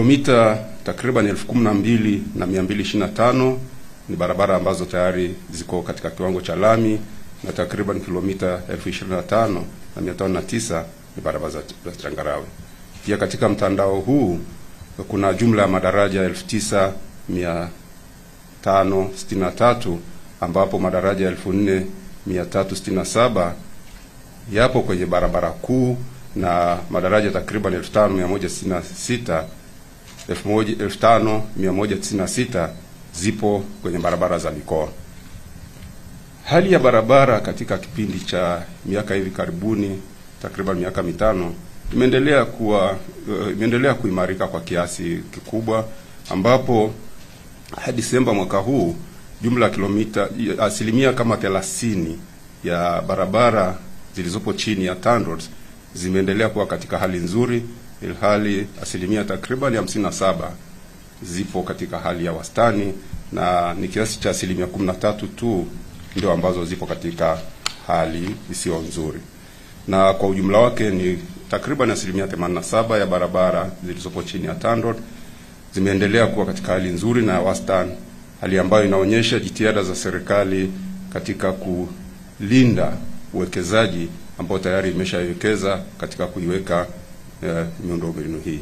kilomita takriban 12,225 ni barabara ambazo tayari ziko katika kiwango cha lami, na takriban kilomita 25,509 ni barabara za changarawe. Pia katika mtandao huu kuna jumla ya madaraja 9,563 ambapo madaraja 4,367 yapo kwenye barabara kuu na madaraja takriban 5,196 zipo kwenye barabara za mikoa. Hali ya barabara katika kipindi cha miaka hivi karibuni, takriban miaka mitano, imeendelea kuimarika kwa kiasi kikubwa, ambapo hadi Disemba mwaka huu jumla ya kilomita asilimia kama 30 ya barabara zilizopo chini ya TANROADS zimeendelea kuwa katika hali nzuri, ilhali asilimia takriban 57 zipo katika hali ya wastani, na ni kiasi cha asilimia 13 tu ndio ambazo zipo katika hali isiyo nzuri. Na kwa ujumla wake ni takriban asilimia 87 ya barabara zilizopo chini ya TANROADS zimeendelea kuwa katika hali nzuri na wastani, hali ambayo inaonyesha jitihada za serikali katika kulinda uwekezaji ambao tayari imeshawekeza katika kuiweka miundombinu hii.